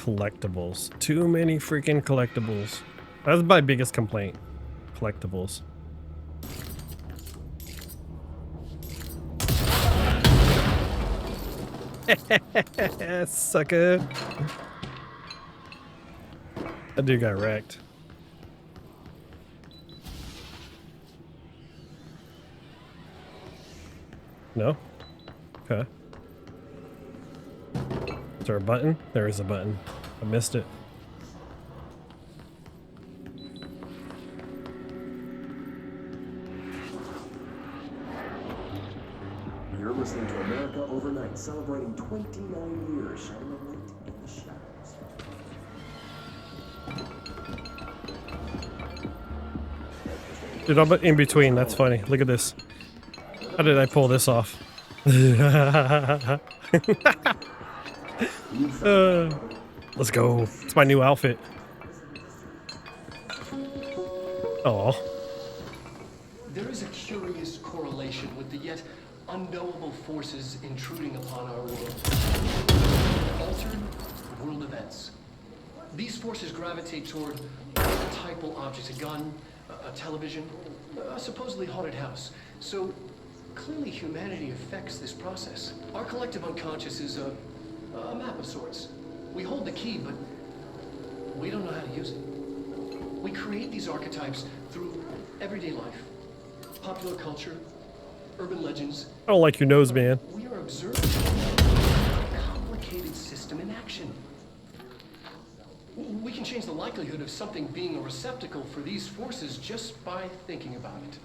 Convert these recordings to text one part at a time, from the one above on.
collectibles. Too many freaking collectibles. That's my biggest complaint. Collectibles. Sucker. That dude got wrecked. No? Okay. Is there a button? There is a button. I missed it. You're listening to America Overnight, celebrating 29 years, shining a light in the shadows. Dude, I'm in between. That's funny. Look at this. How did I pull this off? Let's go. It's my new outfit. Oh. There is a curious correlation with the yet unknowable forces intruding upon our world. Altered world events. These forces gravitate toward archetypal objects, a gun, a television, a supposedly haunted house. So clearly humanity affects this process. Our collective unconscious is a map of sorts. We hold the key, but we don't know how to use it. We create these archetypes through everyday life, popular culture, urban legends. I don't like your nose, man. We are observing a complicated system in action. We can change the likelihood of something being a receptacle for these forces just by thinking about it.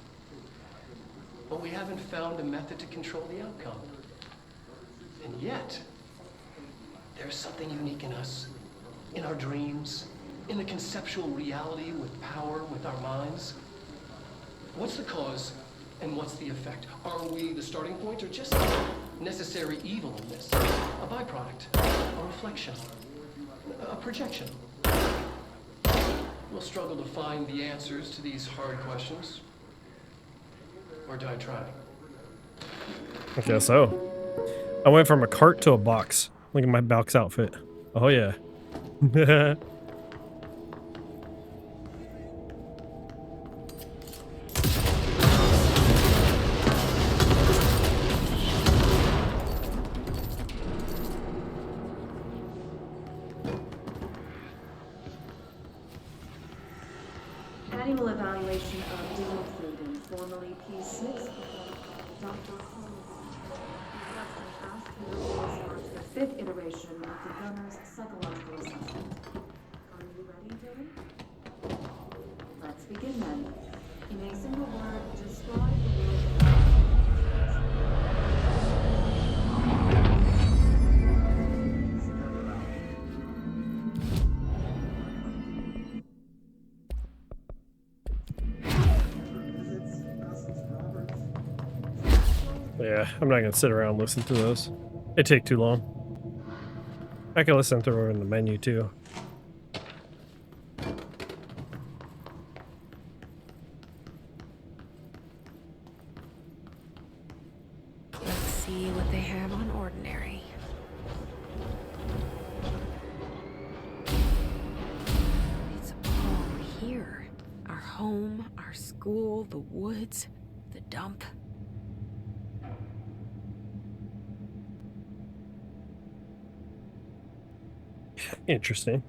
But we haven't found a method to control the outcome. And yet, there's something unique in us, in our dreams, in the conceptual reality with power, with our minds. What's the cause and what's the effect? Are we the starting point or just necessary evil in this? A byproduct, a reflection, a projection? We'll struggle to find the answers to these hard questions. Or die trying. I guess so. I went from a cart to a box. Look at my box outfit. Oh yeah. Annual evaluation of digital freedom, formerly P6. Dr. the fifth iteration of the gunner's psychological assessment. Are you ready, Dylan? Let's begin then. In a single word, describe the world. Yeah, I'm not gonna sit around and listen to those. They take too long. I can listen to them in the menu too. Let's see what they have on ordinary. It's all here. Our home, our school, the woods, the dump. Interesting.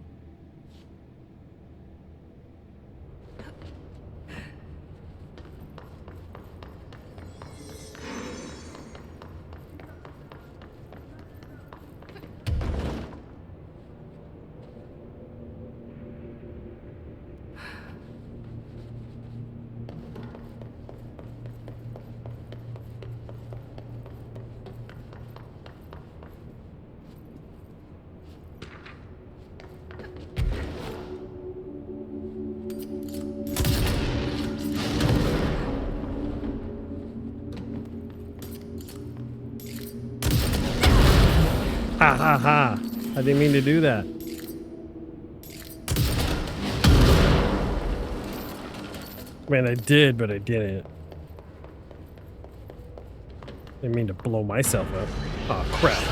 Ha ha ha. I didn't mean to do that. I mean, I did, but I didn't. I didn't mean to blow myself up. Oh, crap.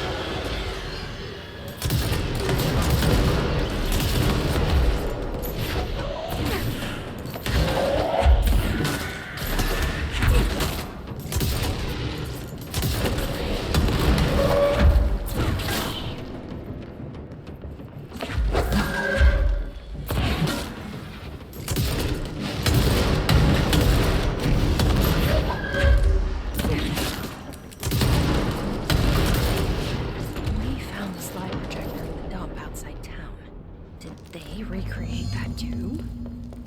they recreate that too?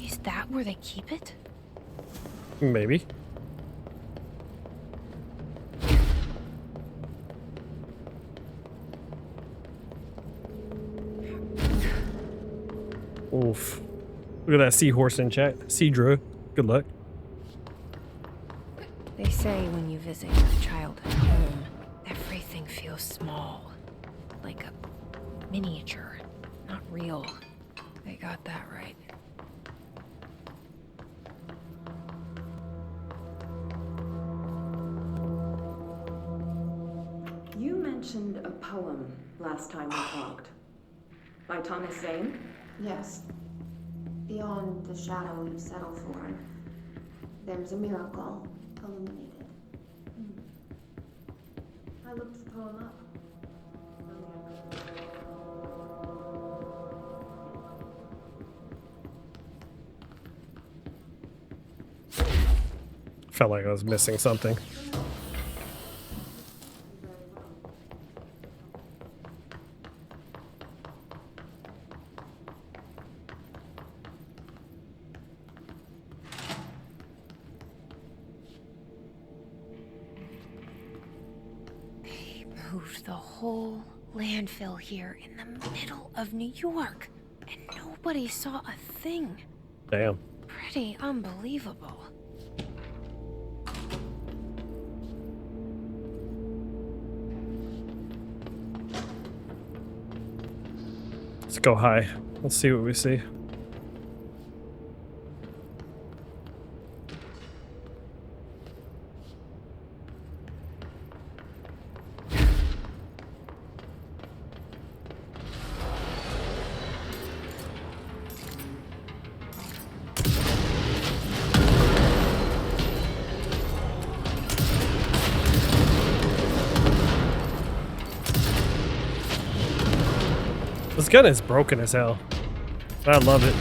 Is that where they keep it? Maybe. Oof. Look at that seahorse in chat. Cedra. Good luck. They say when you visit your childhood home, everything feels small. Like a miniature, not real. They got that right. You mentioned a poem last time we talked. By Thomas Zane? Yes. Beyond the shadow you settle for, there's a miracle illuminated. I looked the poem up. Felt like I was missing something. They moved the whole landfill here in the middle of New York, and nobody saw a thing. Damn. Pretty unbelievable. Let's go high. Let's see what we see. This gun is broken as hell. I love it.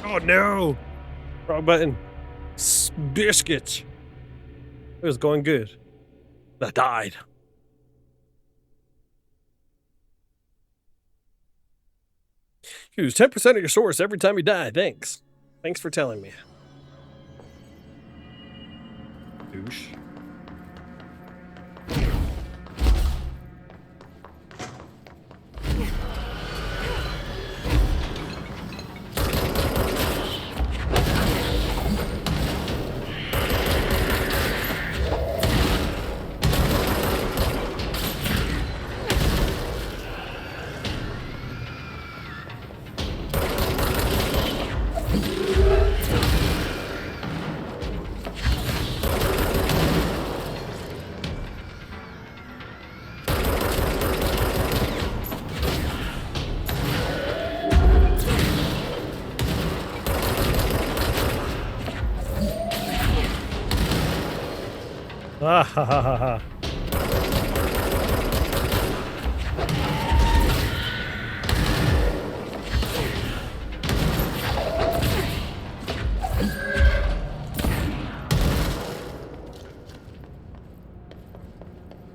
Oh no! Wrong button. Biscuits. It was going good. I died. Use 10% of your source every time you die. Thanks. Thanks for telling me. Douche. Ah ha ha ha ha.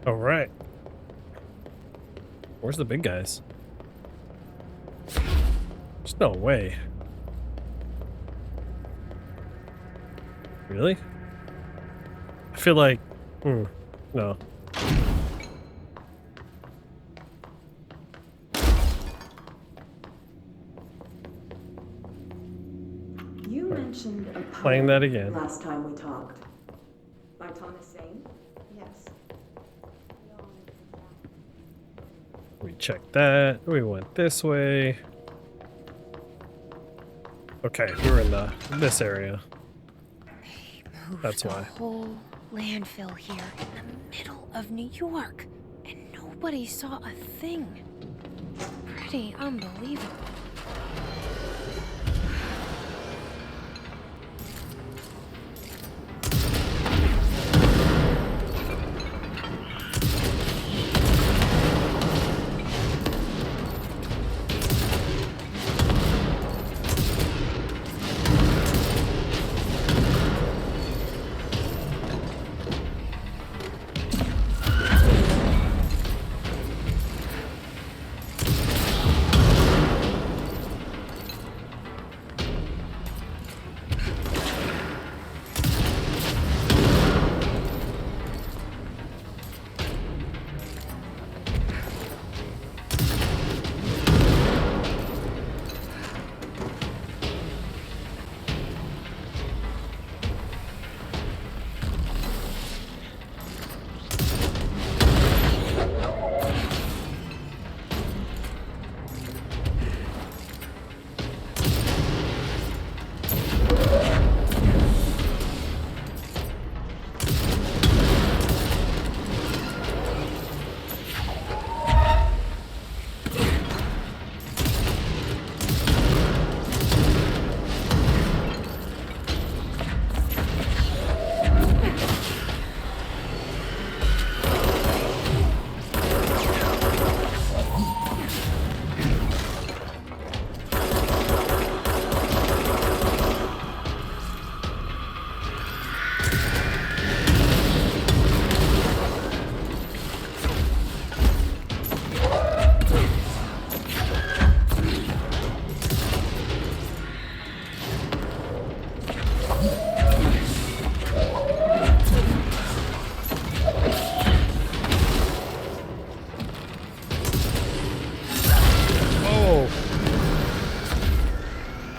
All right. Where's the big guys? There's no way. Really? I feel like, no. You mentioned a Playing poem that again. last time we talked. By Thomas Zane? Yes. We checked that. We went this way. Okay, we were in this area. Moved That's the why. whole landfill here in the middle of New York, and nobody saw a thing. Pretty unbelievable.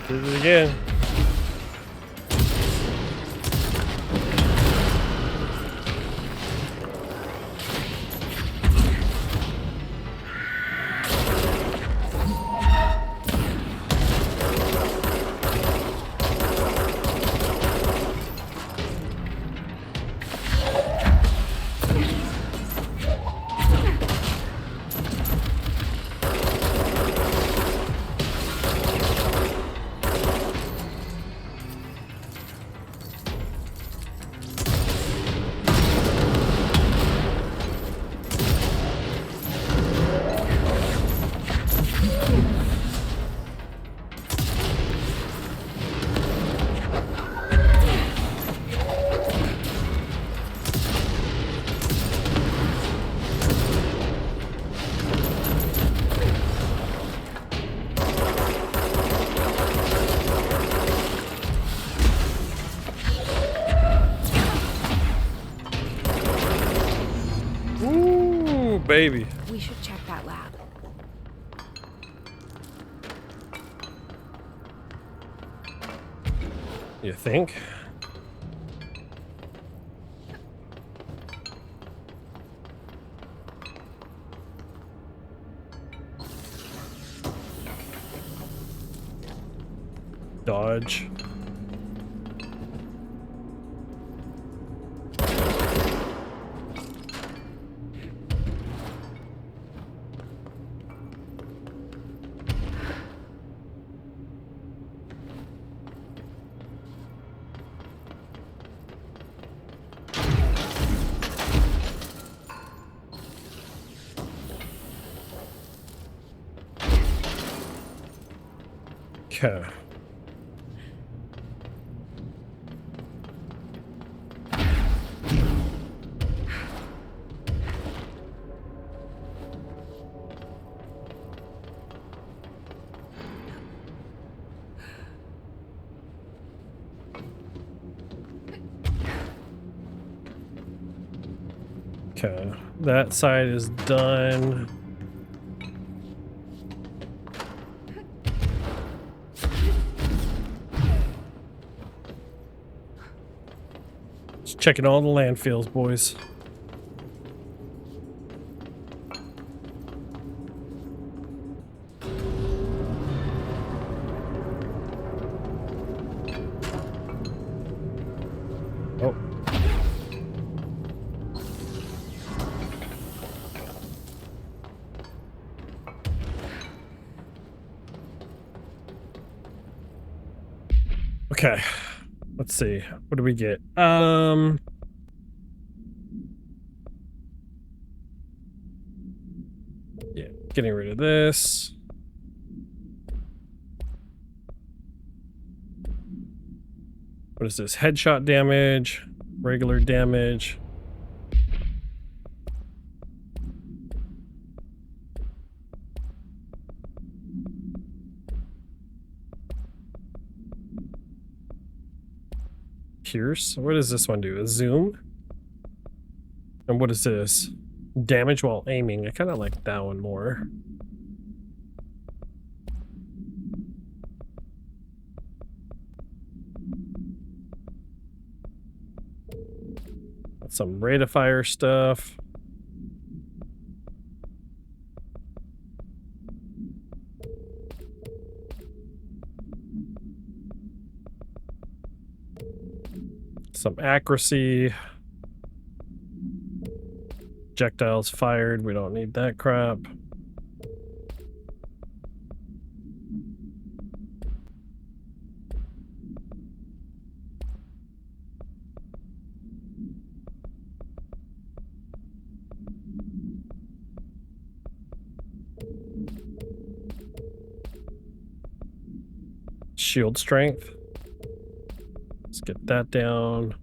Did it again. Ooh, baby. We should check that lab. You think? Dodge. Okay. Okay, that side is done. Just checking all the landfills, boys. Oh. Okay, let's see. What do we get? Yeah, getting rid of this. What is this? Headshot damage, regular damage. Pierce. What does this one do? A zoom? And what is this? Damage while aiming. I kind of like that one more. Got some rate of fire stuff. Some accuracy. Projectiles fired. We don't need that crap. Shield strength. Let's get that down.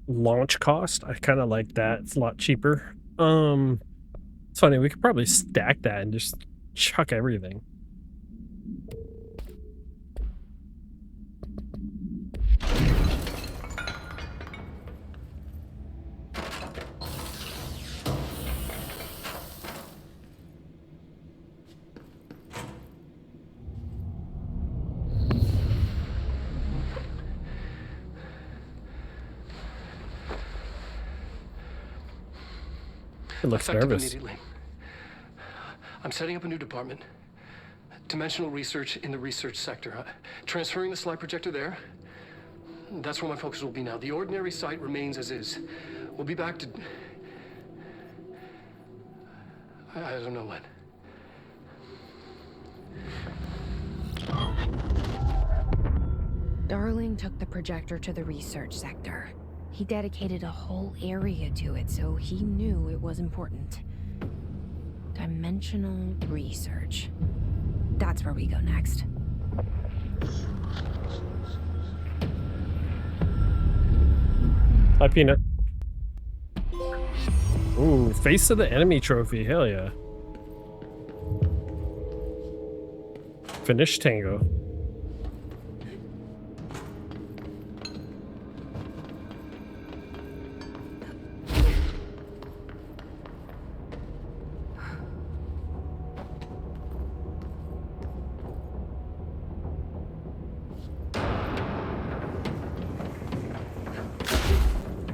Launch cost. I kind of like that. It's a lot cheaper. It's funny. We could probably stack that and just chuck everything. It looks Effective nervous. immediately. I'm setting up a new department. Dimensional research in the research sector. Transferring the slide projector there. That's where my focus will be now. The ordinary site remains as is. We'll be back to... I don't know when. Darling took the projector to the research sector. He dedicated a whole area to it, so he knew it was important. Dimensional research. That's where we go next. Hi, Peanut. Ooh, face of the enemy trophy. Hell yeah. Finish Tango.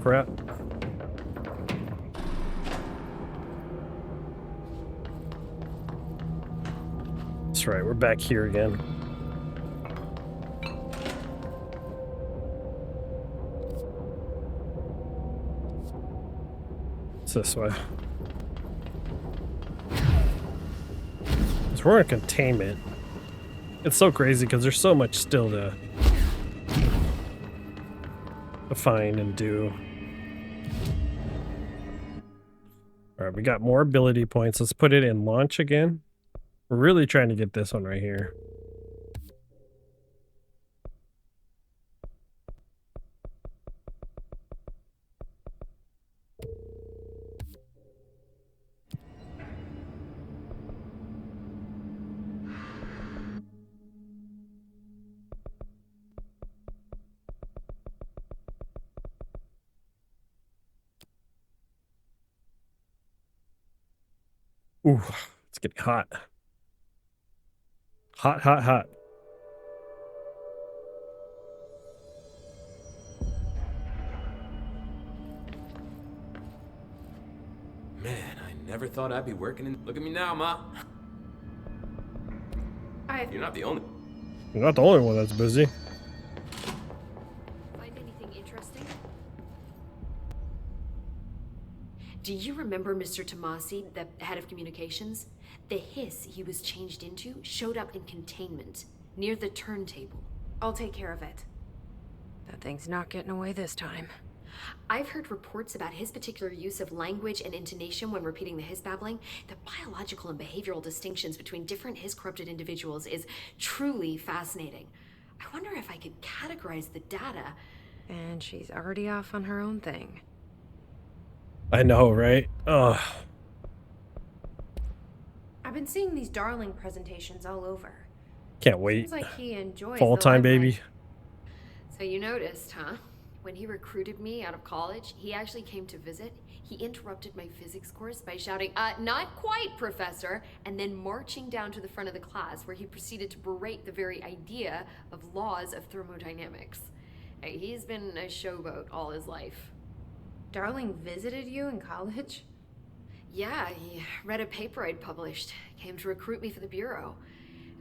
Crap. That's right, we're back here again. It's this way. So we're in containment. It's so crazy because there's so much still to find and do. All right, we got more ability points. Let's put it in launch again. We're really trying to get this one right here. Ooh, it's getting hot. Hot, hot, hot. Man, I never thought I'd be working in. Look at me now, Ma. You're not the only. You're not the only one that's busy. Find anything interesting? Do you remember Mr. Tomasi, the head of communications? The hiss he was changed into showed up in containment, near the turntable. I'll take care of it. That thing's not getting away this time. I've heard reports about his particular use of language and intonation when repeating the hiss babbling. The biological and behavioral distinctions between different hiss-corrupted individuals is truly fascinating. I wonder if I could categorize the data. And she's already off on her own thing. I know, right? Ugh. I've been seeing these Darling presentations all over. Can't wait. Seems like he enjoys Fall the time, limelight. baby. So you noticed, huh? When he recruited me out of college, he actually came to visit. He interrupted my physics course by shouting, not quite, Professor, and then marching down to the front of the class where he proceeded to berate the very idea of laws of thermodynamics. Hey, he's been a showboat all his life. Darling visited you in college? Yeah, he read a paper I'd published, came to recruit me for the Bureau.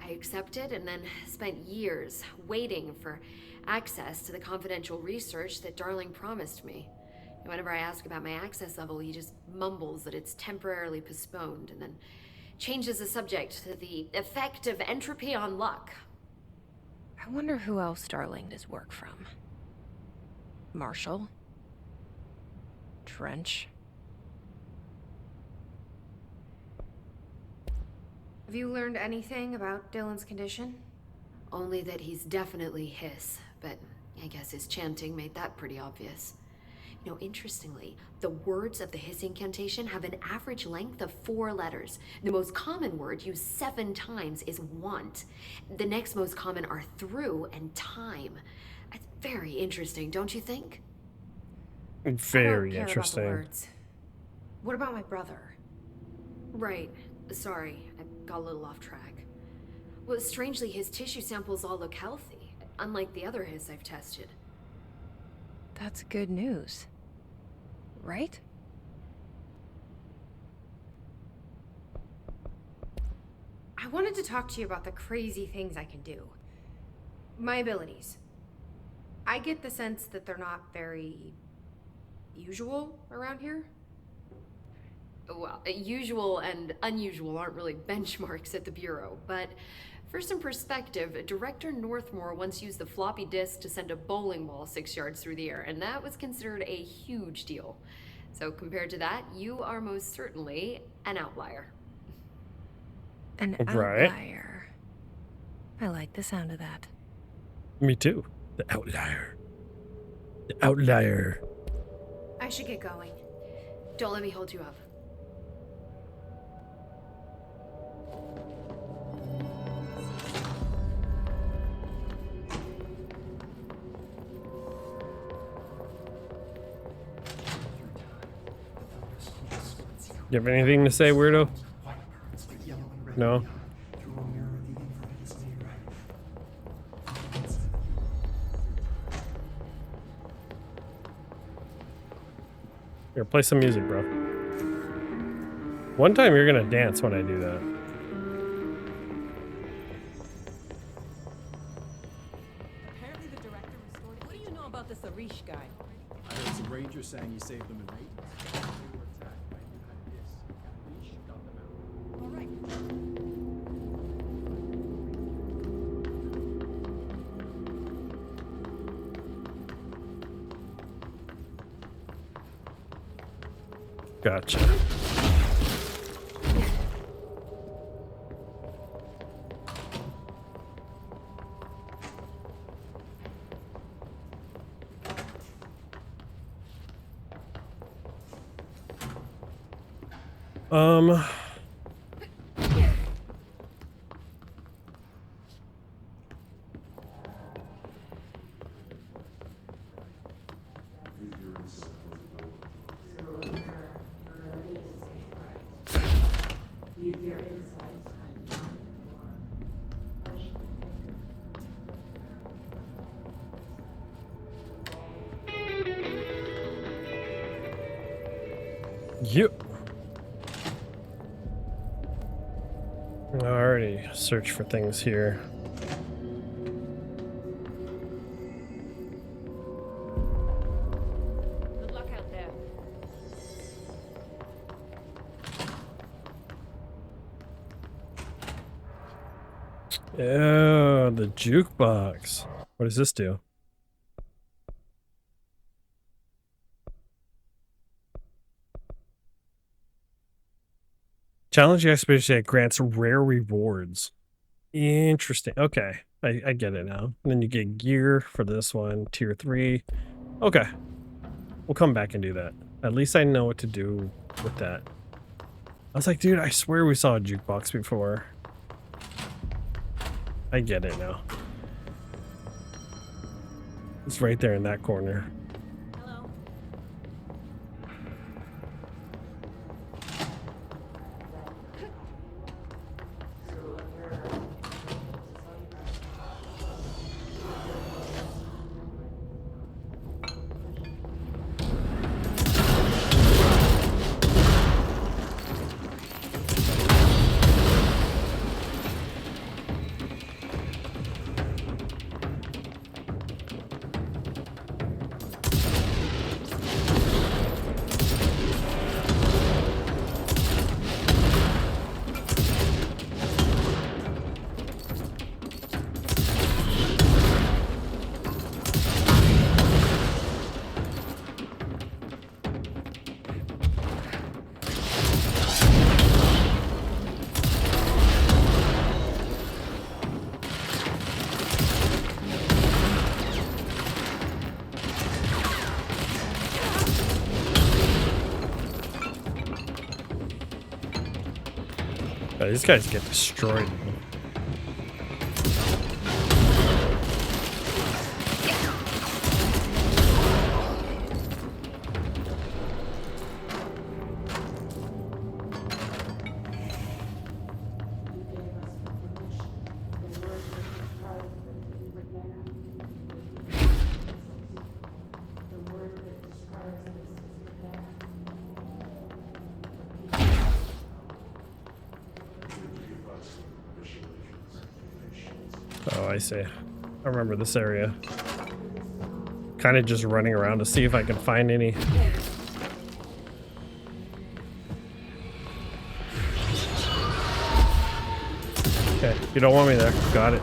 I accepted and then spent years waiting for access to the confidential research that Darling promised me. And whenever I ask about my access level, he just mumbles that it's temporarily postponed and then changes the subject to the effect of entropy on luck. I wonder who else Darling does work from. Marshall? Trench? Have you learned anything about Dylan's condition? Only that he's definitely hiss, but I guess his chanting made that pretty obvious. You know, interestingly, the words of the hiss incantation have an average length of 4 letters. The most common word used 7 times is want. The next most common are through and time. It's very interesting, don't you think? Very I don't care interesting. About the words. What about my brother? Right. Sorry, I got a little off track. Well, strangely, his tissue samples all look healthy, unlike the other hiss I've tested. That's good news. Right? I wanted to talk to you about the crazy things I can do. My abilities. I get the sense that they're not very usual around here. Well, usual and unusual aren't really benchmarks at the Bureau, but for some perspective, Director Northmore once used the floppy disk to send a bowling ball 6 yards through the air, and that was considered a huge deal. So compared to that, you are most certainly an outlier. An Right. outlier. I like the sound of that. Me too. The outlier. The outlier. I should get going. Don't let me hold you up. You have anything to say, weirdo? No? Here, play some music, bro. One time you're gonna dance when I do that. Apparently the director restored. What do you know about this Arish guy? I heard some rangers saying you saved them in raid. They were attacked by a new kind of hiss. Leash got them out. All right. Gotcha. Um, yep. I already searched for things here. Good luck out there. Oh, the jukebox. What does this do? Challenge the expedition that grants rare rewards. Interesting. Okay. I get it now. And then you get gear for this one, tier 3. Okay. We'll come back and do that. At least I know what to do with that. I was like, dude, I swear we saw a jukebox before. I get it now. It's right there in that corner. Hello. Oh, these guys get destroyed. Oh, I see. I remember this area. Kind of just running around to see if I can find any. Okay, you don't want me there. Got it.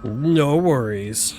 No worries.